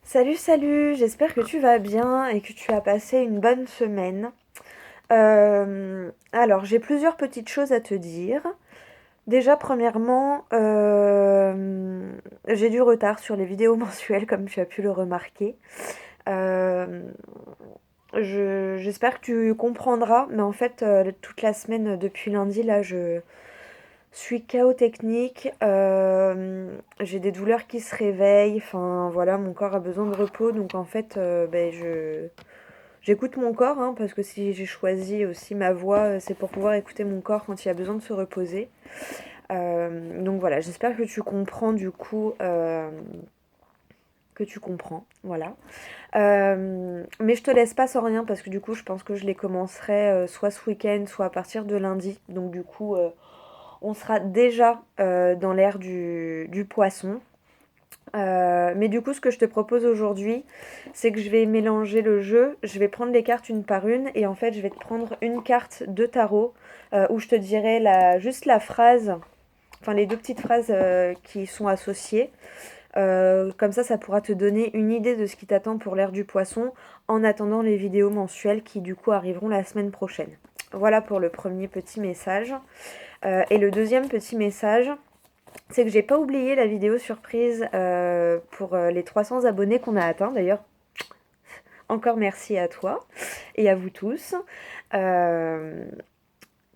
Salut, salut, j'espère que tu vas bien et que tu as passé une bonne semaine. Alors, j'ai plusieurs petites choses à te dire. Déjà, premièrement, j'ai du retard sur les vidéos mensuelles, comme tu as pu le remarquer. Euh, J'espère que tu comprendras, mais en fait, toute la semaine depuis lundi, là, je suis KO technique. J'ai des douleurs qui se réveillent. Enfin, voilà, mon corps a besoin de repos, donc en fait, j'écoute mon corps, hein, parce que si j'ai choisi aussi ma voix, c'est pour pouvoir écouter mon corps quand il a besoin de se reposer. Donc voilà, j'espère que tu comprends du coup, que tu comprends, voilà. Mais je te laisse pas sans rien parce que du coup, je pense que je les commencerai soit ce week-end, soit à partir de lundi. Donc du coup, on sera déjà dans l'ère du poisson. Mais du coup, ce que je te propose aujourd'hui, c'est que je vais mélanger le jeu. Je vais prendre les cartes une par une et en fait, je vais te prendre une carte de tarot où je te dirai juste la phrase, enfin les deux petites phrases qui sont associées. Comme ça pourra te donner une idée de ce qui t'attend pour l'ère du poisson en attendant les vidéos mensuelles qui du coup arriveront la semaine prochaine. Voilà pour le premier petit message. Et le deuxième petit message, c'est que j'ai pas oublié la vidéo surprise pour les 300 abonnés qu'on a atteints. D'ailleurs, encore merci à toi et à vous tous. Euh,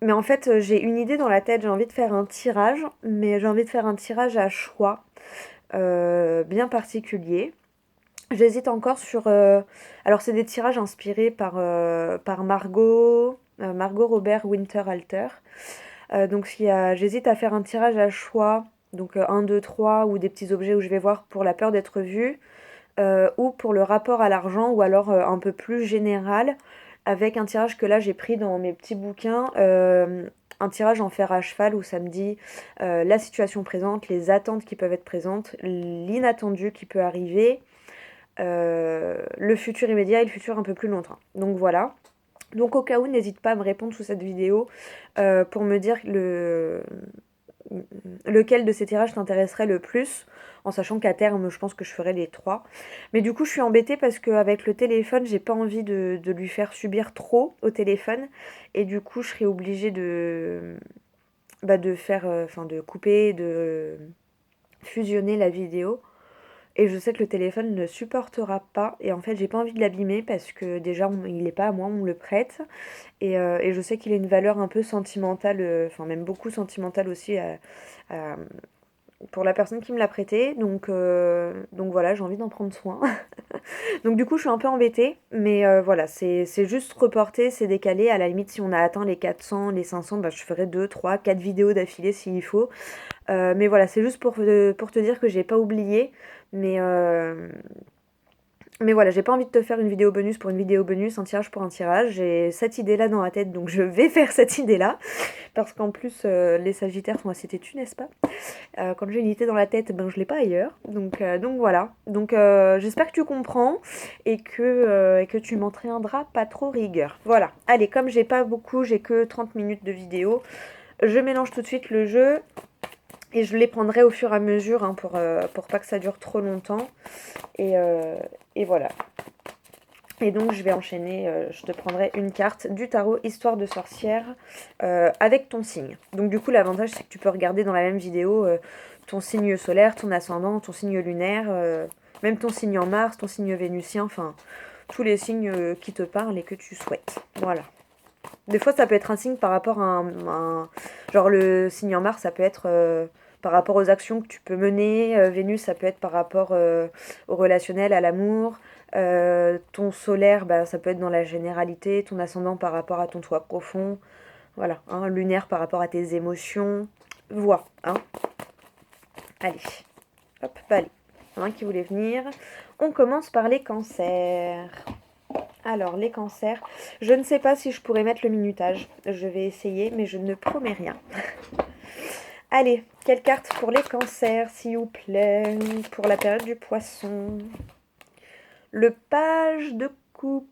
mais en fait, j'ai une idée dans la tête. J'ai envie de faire un tirage, mais j'ai envie de faire un tirage à choix bien particulier. J'hésite encore sur. Alors, c'est des tirages inspirés par Margot Robert Winterhalter. Donc, j'hésite à faire un tirage à choix, donc 1, 2, 3, ou des petits objets où je vais voir pour la peur d'être vue, ou pour le rapport à l'argent, ou alors un peu plus général, avec un tirage que là j'ai pris dans mes petits bouquins, un tirage en fer à cheval où ça me dit la situation présente, les attentes qui peuvent être présentes, l'inattendu qui peut arriver, le futur immédiat et le futur un peu plus lointain. Donc voilà. Donc au cas où, n'hésite pas à me répondre sous cette vidéo pour me dire lequel de ces tirages t'intéresserait le plus, en sachant qu'à terme, je pense que je ferai les trois. Mais du coup, je suis embêtée parce qu'avec le téléphone, j'ai pas envie de lui faire subir trop au téléphone. Et du coup, je serais obligée de faire, enfin, de couper, de fusionner la vidéo. Et je sais que le téléphone ne supportera pas. Et en fait, j'ai pas envie de l'abîmer parce que déjà, il n'est pas à moi, on me le prête. Et je sais qu'il a une valeur un peu sentimentale, enfin même beaucoup sentimentale aussi à- pour la personne qui me l'a prêté. Donc voilà, j'ai envie d'en prendre soin. Donc du coup, je suis un peu embêtée. Mais voilà, c'est juste reporté, c'est décalé. À la limite, si on a atteint les 400, les 500, bah, je ferai 2, 3, 4 vidéos d'affilée s'il faut. Mais voilà, c'est juste pour te dire que j'ai pas oublié. Mais, euh, mais voilà, j'ai pas envie de te faire une vidéo bonus pour une vidéo bonus, un tirage pour un tirage. J'ai cette idée-là dans la tête, donc je vais faire cette idée-là. Parce qu'en plus, les Sagittaires sont assez têtus, n'est-ce pas? Quand j'ai une idée dans la tête, ben je l'ai pas ailleurs. Donc voilà. Donc j'espère que tu comprends et que tu m'en tiendras pas trop rigueur. Voilà. Allez, comme j'ai pas beaucoup, j'ai que 30 minutes de vidéo, je mélange tout de suite le jeu. Et je les prendrai au fur et à mesure hein, pour pas que ça dure trop longtemps. Et, euh, et voilà. Et donc je vais enchaîner, je te prendrai une carte du tarot Histoire de sorcière avec ton signe. Donc du coup l'avantage c'est que tu peux regarder dans la même vidéo ton signe solaire, ton ascendant, ton signe lunaire, même ton signe en Mars, ton signe vénusien, enfin tous les signes qui te parlent et que tu souhaites. Voilà. Des fois ça peut être un signe par rapport genre le signe en Mars ça peut être par rapport aux actions que tu peux mener, Vénus ça peut être par rapport au relationnel, à l'amour. Ton solaire, bah, ça peut être dans la généralité, ton ascendant par rapport à ton toit profond, voilà, hein, lunaire par rapport à tes émotions, vois, hein. Allez, hop, bah, allez, il y en a un qui voulait venir. On commence par les cancers. Alors, les cancers, je ne sais pas si je pourrais mettre le minutage, je vais essayer, mais je ne promets rien. Allez, quelle carte pour les cancers, s'il vous plaît, pour la période du poisson? Le page de coupe.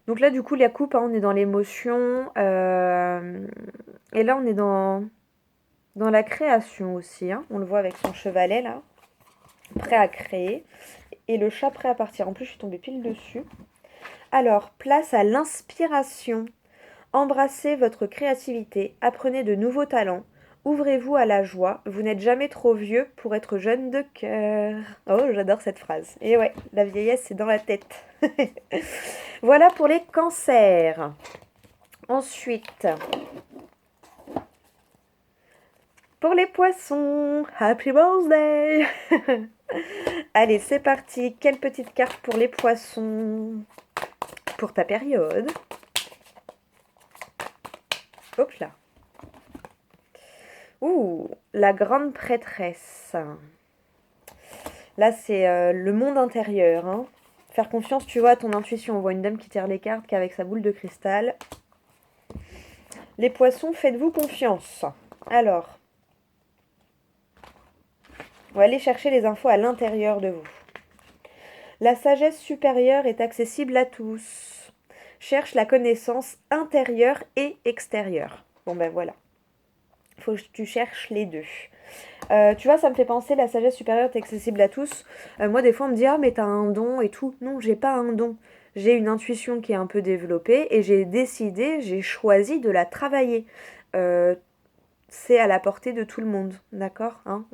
Donc là, du coup, la coupe, hein, on est dans l'émotion. Et là, on est dans la création aussi. Hein. On le voit avec son chevalet, là. prêt à créer. Et le chat prêt à partir. En plus, je suis tombée pile dessus. Alors, place à l'inspiration. Embrassez votre créativité, apprenez de nouveaux talents, ouvrez-vous à la joie, vous n'êtes jamais trop vieux pour être jeune de cœur. Oh, j'adore cette phrase. Et ouais, la vieillesse, c'est dans la tête. Voilà pour les cancers. Ensuite, pour les poissons, happy birthday. Allez, c'est parti. Quelle petite carte pour les poissons pour ta période? Hop là. Ouh, la grande prêtresse. Là, c'est le monde intérieur. Hein. Faire confiance, tu vois, à ton intuition. On voit une dame qui tire les cartes qu'avec sa boule de cristal. Les poissons, faites-vous confiance. Alors, on va aller chercher les infos à l'intérieur de vous. La sagesse supérieure est accessible à tous. Cherche la connaissance intérieure et extérieure. Bon ben voilà. Il faut que tu cherches les deux. Tu vois, ça me fait penser, la sagesse supérieure est accessible à tous. Moi, des fois, on me dit, ah, mais t'as un don et tout. Non, j'ai pas un don. J'ai une intuition qui est un peu développée et j'ai choisi de la travailler. Euh, c'est à la portée de tout le monde, d'accord, hein.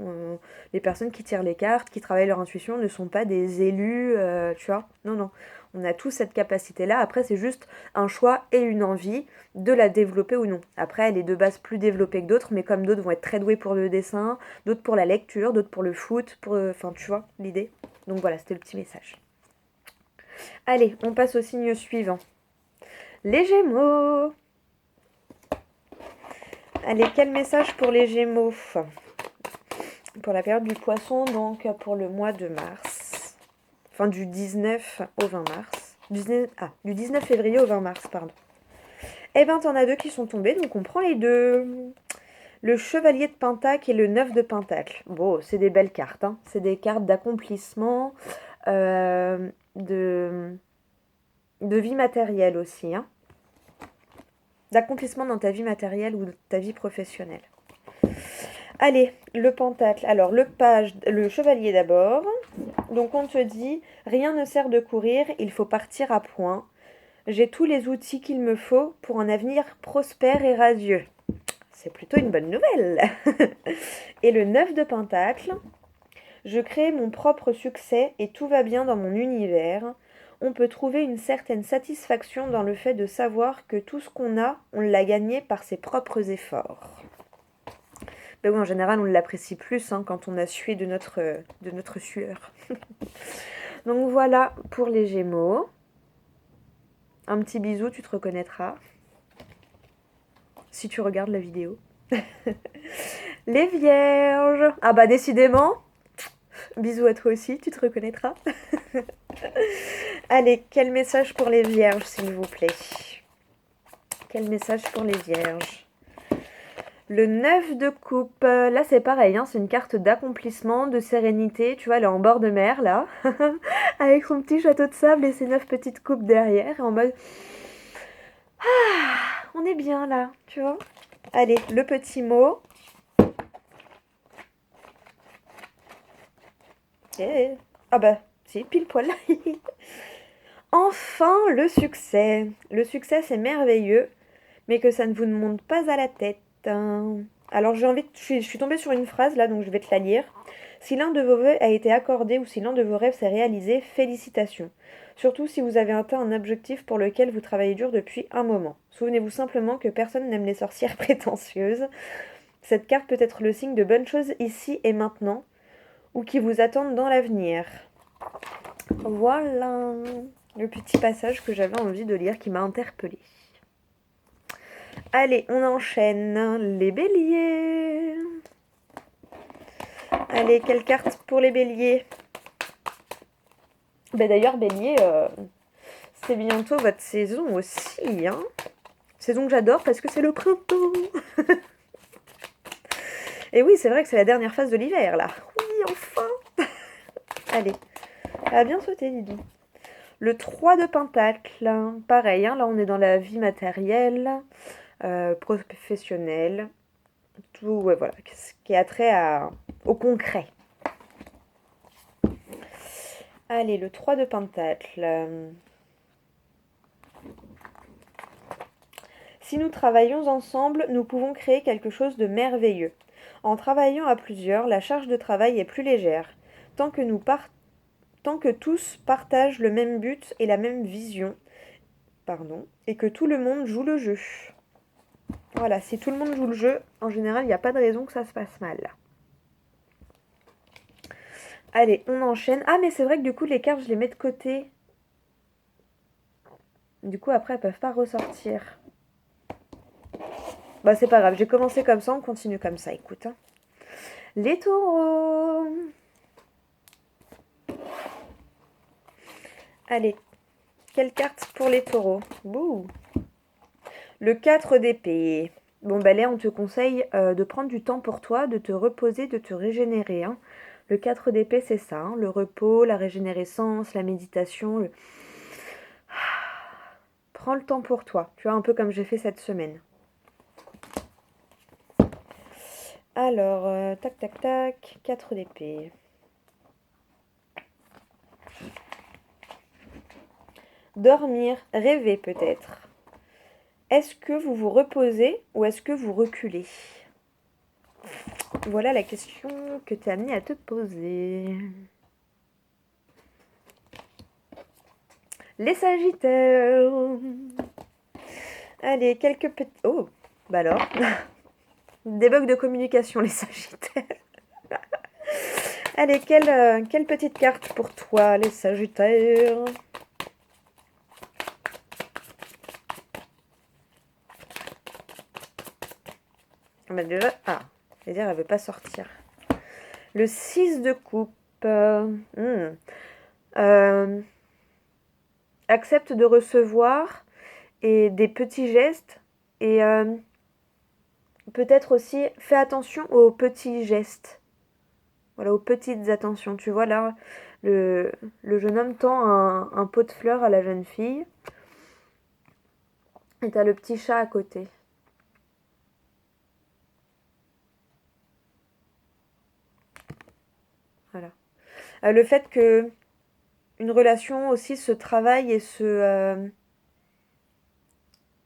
Les personnes qui tirent les cartes, qui travaillent leur intuition, ne sont pas des élus, tu vois. Non, non. On a tous cette capacité-là. Après, c'est juste un choix et une envie de la développer ou non. Après, elle est de base plus développée que d'autres, mais comme d'autres vont être très doués pour le dessin, d'autres pour la lecture, d'autres pour le foot, enfin, tu vois l'idée. Donc voilà, c'était le petit message. Allez, on passe au signe suivant. Les Gémeaux. Allez, quel message pour les Gémeaux? Pour la période du poisson, donc pour le mois de mars. Enfin, du 19 au 20 mars. Du 19 février au 20 mars, pardon. Eh ben, t'en as deux qui sont tombés, donc on prend les deux. Le chevalier de Pentacle et le 9 de Pentacle. Bon, c'est des belles cartes, hein. C'est des cartes d'accomplissement, de vie matérielle aussi, hein. D'accomplissement dans ta vie matérielle ou ta vie professionnelle. Allez, le pentacle. Alors, le chevalier d'abord. Donc, on te dit, rien ne sert de courir, il faut partir à point. J'ai tous les outils qu'il me faut pour un avenir prospère et radieux. C'est plutôt une bonne nouvelle. Et le 9 de pentacle. Je crée mon propre succès et tout va bien dans mon univers. On peut trouver une certaine satisfaction dans le fait de savoir que tout ce qu'on a, on l'a gagné par ses propres efforts. Ben oui, en général, on l'apprécie plus hein, quand on a sué de notre sueur. Donc voilà pour les Gémeaux. Un petit bisou, tu te reconnaîtras. Si tu regardes la vidéo. Les Vierges. Ah bah décidément. Bisous à toi aussi, tu te reconnaîtras. Allez, quel message pour les Vierges, s'il vous plaît? Quel message pour les Vierges? Le 9 de coupe, là c'est pareil, hein, c'est une carte d'accomplissement, de sérénité. Tu vois, elle est en bord de mer, là, avec son petit château de sable et ses 9 petites coupes derrière, en mode... Ah, on est bien là, tu vois. Allez, le petit mot. Ah bah, si, pile poil. Enfin, le succès. Le succès, c'est merveilleux, mais que ça ne vous monte pas à la tête. Alors, je suis tombée sur une phrase là, donc je vais te la lire. Si l'un de vos vœux a été accordé ou si l'un de vos rêves s'est réalisé, félicitations. Surtout si vous avez atteint un objectif pour lequel vous travaillez dur depuis un moment. Souvenez-vous simplement que personne n'aime les sorcières prétentieuses. Cette carte peut être le signe de bonnes choses ici et maintenant, ou qui vous attendent dans l'avenir. Voilà le petit passage que j'avais envie de lire qui m'a interpellée. Allez, on enchaîne. Les béliers. Allez, quelle carte pour les béliers? Ben d'ailleurs, bélier, c'est bientôt votre saison aussi. Hein, saison que j'adore parce que c'est le printemps. Et oui, c'est vrai que c'est la dernière phase de l'hiver, là. Oui, enfin. Allez, ça a bien sauté, Didi. Le 3 de Pentacle, pareil, hein, là on est dans la vie matérielle, professionnelle, tout, ouais, voilà, ce qui a trait au concret. Allez, le 3 de Pentacle. Si nous travaillons ensemble, nous pouvons créer quelque chose de merveilleux. En travaillant à plusieurs, la charge de travail est plus légère. Tant que tant que tous partagent le même but et la même vision, et que tout le monde joue le jeu. Voilà, si tout le monde joue le jeu, en général, il n'y a pas de raison que ça se passe mal. Allez, on enchaîne. Ah, mais c'est vrai que du coup, les cartes, je les mets de côté. Du coup, après, elles peuvent pas ressortir. Bah, c'est pas grave, j'ai commencé comme ça, on continue comme ça, écoute. Hein. Les taureaux. Allez, quelle carte pour les taureaux? Bouh. Le 4 d'épée. Bon, bah là, on te conseille de prendre du temps pour toi, de te reposer, de te régénérer. Hein. Le 4 d'épée, c'est ça. Hein. Le repos, la régénérescence, la méditation. Prends le temps pour toi. Tu vois, un peu comme j'ai fait cette semaine. Alors, tac, tac, tac. 4 d'épée. Dormir, rêver peut-être. Est-ce que vous vous reposez ou est-ce que vous reculez? Voilà la question que tu es amenée à te poser. Les Sagittaires. Allez, quelques petits... Oh, bah alors. Des bugs de communication, les Sagittaires. Allez, quelle petite carte pour toi, les Sagittaires? Bah déjà... Ah, c'est-à-dire elle veut pas sortir. Le 6 de coupe. Accepte de recevoir et des petits gestes et peut-être aussi fais attention aux petits gestes. Voilà, aux petites attentions. Tu vois là, le jeune homme tend un pot de fleurs à la jeune fille et t'as le petit chat à côté. Voilà. Le fait que une relation aussi se travaille et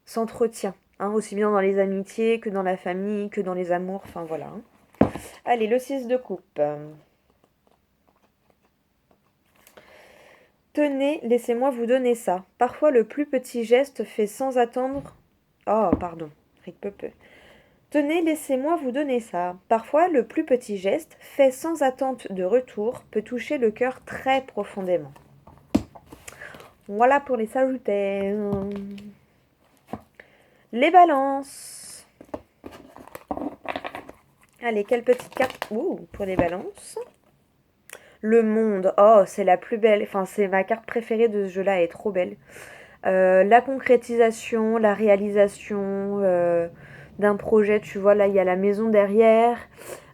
s'entretient. Hein, aussi bien dans les amitiés que dans la famille, que dans les amours. Enfin voilà. Hein. Allez, le 6 de coupe. Tenez, laissez-moi vous donner ça. Parfois le plus petit geste fait sans attendre... Oh, pardon. Tenez, laissez-moi vous donner ça. Parfois le plus petit geste, fait sans attente de retour, peut toucher le cœur très profondément. Voilà pour les Sagittaires. Les Balances. Allez, quelle petite carte pour les Balances. Le Monde. Oh, c'est la plus belle. Enfin, c'est ma carte préférée de ce jeu-là. Elle est trop belle. La concrétisation, la réalisation d'un projet. Tu vois, là, il y a la maison derrière.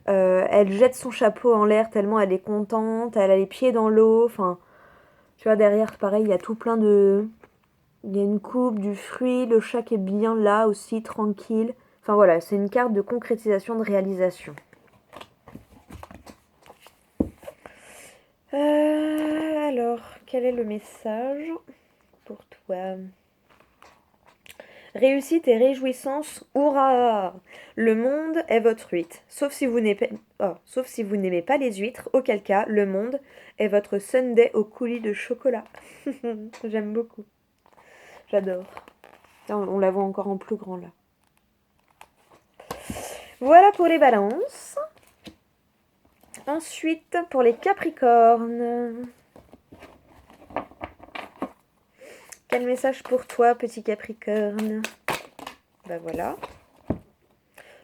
Elle jette son chapeau en l'air tellement elle est contente. Elle a les pieds dans l'eau. Enfin, tu vois, derrière, pareil, il y a tout plein de... Il y a une coupe, du fruit, le chat qui est bien là aussi, tranquille. Enfin voilà, c'est une carte de concrétisation, de réalisation. Alors, quel est le message pour toi? Réussite et réjouissance, hurrah! Le monde est votre huître, sauf si vous n'aimez pas les huîtres, auquel cas, le monde est votre sundae au coulis de chocolat. J'aime beaucoup. J'adore. On la voit encore en plus grand là. Voilà pour les balances. Ensuite, pour les capricornes. Quel message pour toi, petit capricorne? Ben voilà.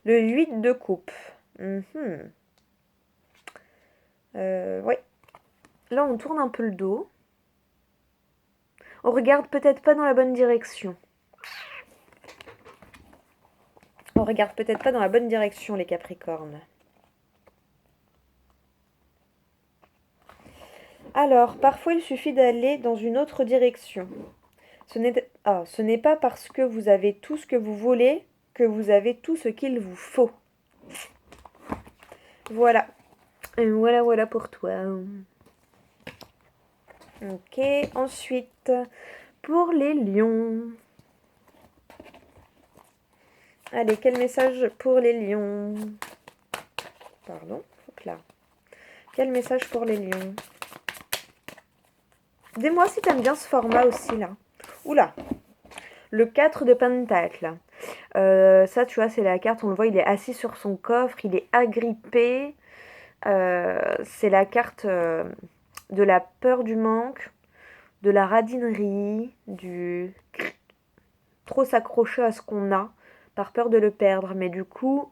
Le 8 de coupe. Oui. Là, on tourne un peu le dos. On regarde peut-être pas dans la bonne direction. On regarde peut-être pas dans la bonne direction, les capricornes. Alors, parfois, il suffit d'aller dans une autre direction. Ce n'est pas parce que vous avez tout ce que vous voulez que vous avez tout ce qu'il vous faut. Voilà. Et voilà pour toi. Ok, ensuite, pour les lions. Allez, quel message pour les lions? Pardon, hop là. Quel message pour les lions? Dis-moi si t'aimes bien ce format aussi, là. Oula, le 4 de Pentacle. Ça, tu vois, c'est la carte, on le voit, il est assis sur son coffre, il est agrippé. C'est la carte de la peur du manque, de la radinerie, du trop s'accrocher à ce qu'on a par peur de le perdre. Mais du coup,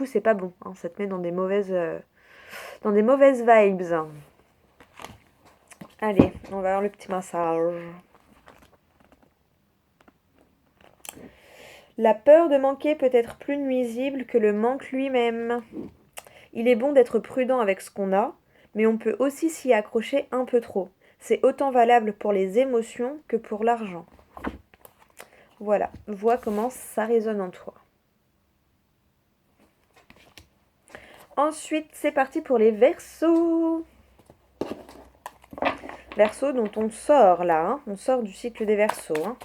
c'est pas bon. Hein, ça te met dans des mauvaises vibes. Allez, on va voir le petit massage. La peur de manquer peut être plus nuisible que le manque lui-même. Il est bon d'être prudent avec ce qu'on a, mais on peut aussi s'y accrocher un peu trop. C'est autant valable pour les émotions que pour l'argent. Voilà, vois comment ça résonne en toi. Ensuite, c'est parti pour les Verseaux. Verseaux dont on sort là, hein. On sort du cycle des Verseaux. Hein.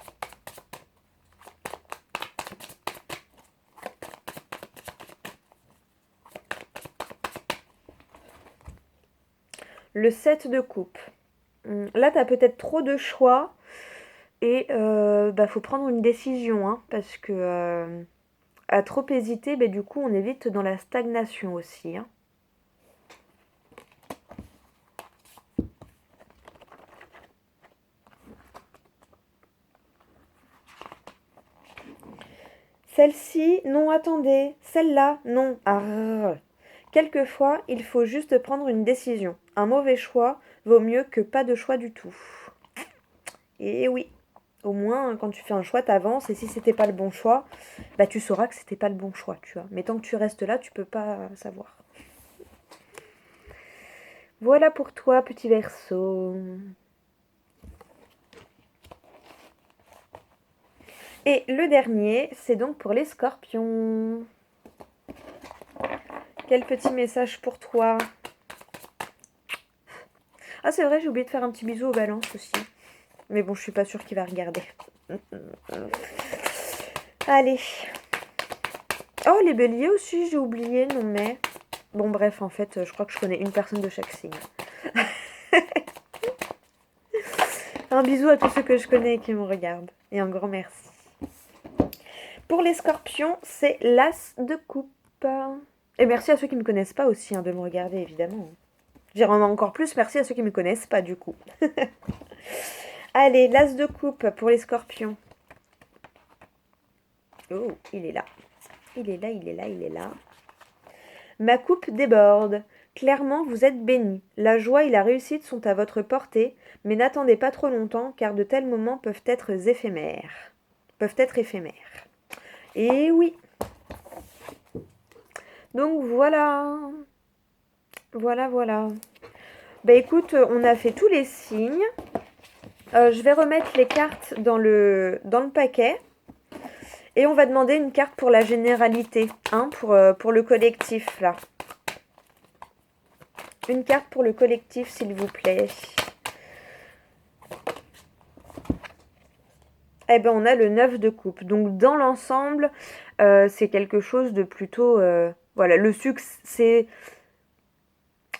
Le 7 de coupe. Là, tu as peut-être trop de choix et faut prendre une décision, hein, parce que à trop hésiter, du coup, on est vite dans la stagnation aussi. Hein. Celle-ci, non, attendez. Celle-là, non. Arrrr. Quelquefois, il faut juste prendre une décision. Un mauvais choix vaut mieux que pas de choix du tout. Et oui, au moins, quand tu fais un choix, t'avances. Et si c'était pas le bon choix, tu sauras que c'était pas le bon choix, tu vois. Mais tant que tu restes là, tu peux pas savoir. Voilà pour toi, petit Verseau. Et le dernier, c'est donc pour les Scorpions. Quel petit message pour toi? Ah, c'est vrai, j'ai oublié de faire un petit bisou aux balances aussi. Mais bon, je suis pas sûre qu'il va regarder. Allez. Oh, les béliers aussi, j'ai oublié, non mais... Bon, bref, en fait, je crois que je connais une personne de chaque signe. Un bisou à tous ceux que je connais et qui me regardent. Et un grand merci. Pour les scorpions, c'est l'as de coupe. Et merci à ceux qui ne me connaissent pas aussi de me regarder, évidemment. J'irai encore plus merci à ceux qui ne me connaissent pas, du coup. Allez, l'as de coupe pour les scorpions. Oh, il est là. Il est là, il est là, il est là. Ma coupe déborde. Clairement, vous êtes bénis. La joie et la réussite sont à votre portée, mais n'attendez pas trop longtemps, car de tels moments peuvent être éphémères. Et oui. Donc voilà. Voilà. Écoute, on a fait tous les signes. Je vais remettre les cartes dans le paquet. Et on va demander une carte pour la généralité, pour le collectif, là. Une carte pour le collectif, s'il vous plaît. Eh ben, on a le 9 de coupe. Donc, dans l'ensemble, c'est quelque chose de plutôt... voilà, le succès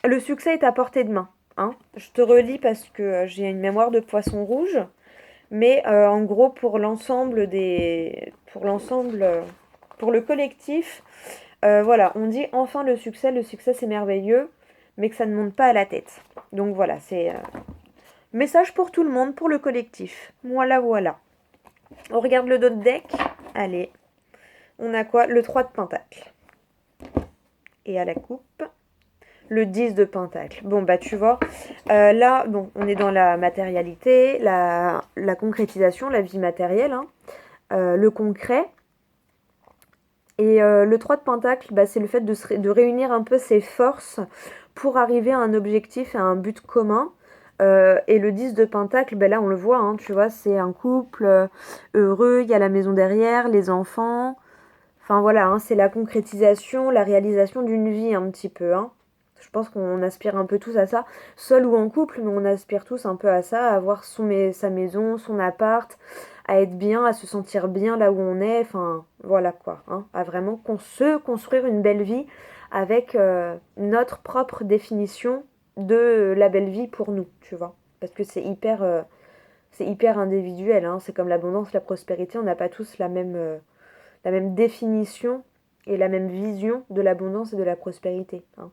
est à portée de main. Hein. Je te relis parce que j'ai une mémoire de poisson rouge. Mais en gros, pour le collectif, voilà, on dit enfin le succès c'est merveilleux, mais que ça ne monte pas à la tête. Donc voilà, c'est message pour tout le monde, pour le collectif. Voilà. On regarde le dos de deck. Allez, on a quoi? Le 3 de pentacle. Et à la coupe, le 10 de pentacle. Bon, tu vois, là, bon, on est dans la matérialité, la concrétisation, la vie matérielle, le concret. Et le 3 de pentacle, c'est le fait de réunir un peu ses forces pour arriver à un objectif, à un but commun. Et le 10 de pentacle, là on le voit, tu vois, c'est un couple heureux, il y a la maison derrière, les enfants. Enfin voilà, c'est la concrétisation, la réalisation d'une vie un petit peu. Je pense qu'on aspire un peu tous à ça, seul ou en couple, mais on aspire tous un peu à ça, à avoir sa maison, son appart, à être bien, à se sentir bien là où on est, enfin voilà quoi, hein, à vraiment se construire une belle vie avec notre propre définition de la belle vie pour nous, tu vois. Parce que c'est hyper individuel, hein, c'est comme l'abondance, la prospérité, on n'a pas tous la même définition et la même vision de l'abondance et de la prospérité, hein.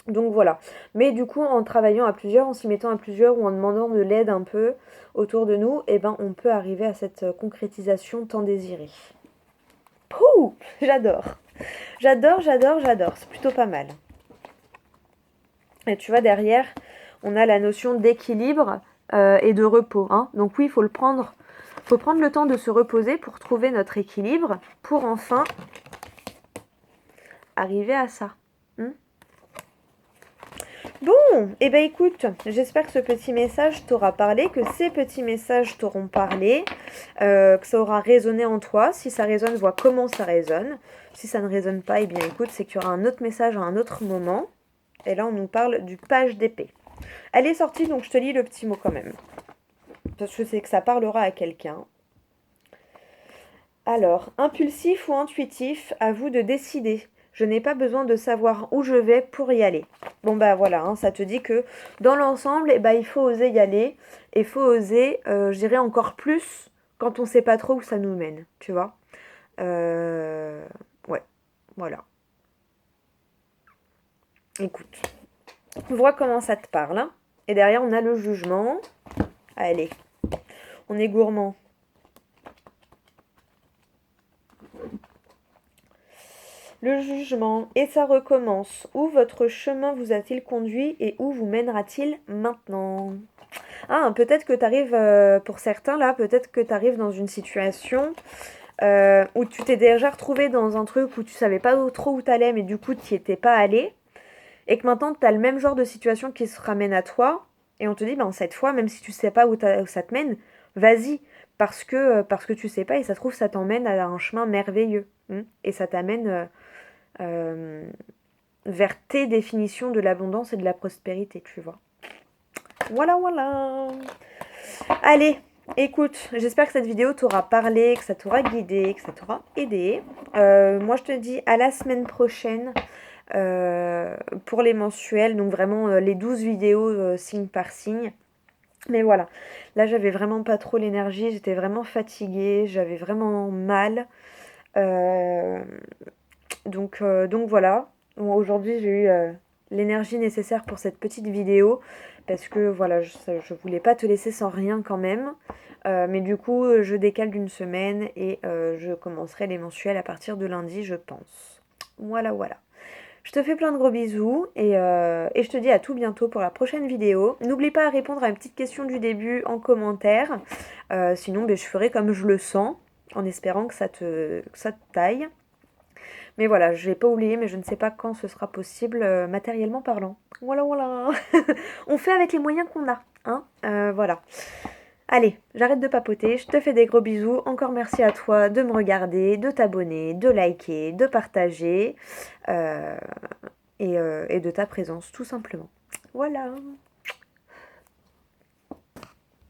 Donc voilà. Mais du coup, en travaillant à plusieurs, en s'y mettant à plusieurs ou en demandant de l'aide un peu autour de nous, eh ben, on peut arriver à cette concrétisation tant désirée. Pouh, j'adore. J'adore, j'adore, j'adore. C'est plutôt pas mal. Et tu vois, derrière, on a la notion d'équilibre et de repos, hein. Donc oui, il faut prendre le temps de se reposer pour trouver notre équilibre, pour enfin arriver à ça. Bon, eh ben écoute, j'espère que ce petit message t'aura parlé, que ces petits messages t'auront parlé, que ça aura résonné en toi. Si ça résonne, vois comment ça résonne. Si ça ne résonne pas, eh bien écoute, c'est qu'il y aura un autre message à un autre moment. Et là, on nous parle du page d'épée. Elle est sortie, donc je te lis le petit mot quand même. Parce que je sais que ça parlera à quelqu'un. Alors, impulsif ou intuitif, à vous de décider. Je n'ai pas besoin de savoir où je vais pour y aller. Bon bah voilà, hein, ça te dit que dans l'ensemble, eh ben, il faut oser y aller. Et il faut oser, je dirais encore plus, quand on ne sait pas trop où ça nous mène, tu vois. Ouais, voilà. Écoute, on voit comment ça te parle, hein. Et derrière, on a le jugement. Allez, on est gourmand. Le jugement, et ça recommence. Où votre chemin vous a-t-il conduit et où vous mènera-t-il maintenant? Ah, peut-être que tu arrives, pour certains là, peut-être que tu arrives dans une situation où tu t'es déjà retrouvé dans un truc où tu savais pas trop où t'allais, mais du coup tu n'y étais pas allé, et que maintenant tu as le même genre de situation qui se ramène à toi, et on te dit, ben cette fois, même si tu sais pas où ça te mène, vas-y, parce que tu sais pas, et ça se trouve, ça t'emmène à un chemin merveilleux, et ça t'amène vers tes définitions de l'abondance et de la prospérité, tu vois. Voilà, voilà. Allez, écoute, j'espère que cette vidéo t'aura parlé, que ça t'aura guidé, que ça t'aura aidé. Moi, je te dis à la semaine prochaine pour les mensuels, donc vraiment les 12 vidéos signe par signe. Mais voilà, là, j'avais vraiment pas trop l'énergie, j'étais vraiment fatiguée, j'avais vraiment mal. Donc voilà, aujourd'hui j'ai eu l'énergie nécessaire pour cette petite vidéo parce que voilà, je voulais pas te laisser sans rien quand même. Mais du coup, je décale d'une semaine et je commencerai les mensuels à partir de lundi, je pense. Voilà, voilà. Je te fais plein de gros bisous et je te dis à tout bientôt pour la prochaine vidéo. N'oublie pas à répondre à une petite question du début en commentaire. Sinon, je ferai comme je le sens en espérant que ça te taille. Mais voilà, je n'ai pas oublié, mais je ne sais pas quand ce sera possible, matériellement parlant. Voilà, voilà. On fait avec les moyens qu'on a, hein. Voilà. Allez, j'arrête de papoter, je te fais des gros bisous. Encore merci à toi de me regarder, de t'abonner, de liker, de partager et de ta présence, tout simplement. Voilà.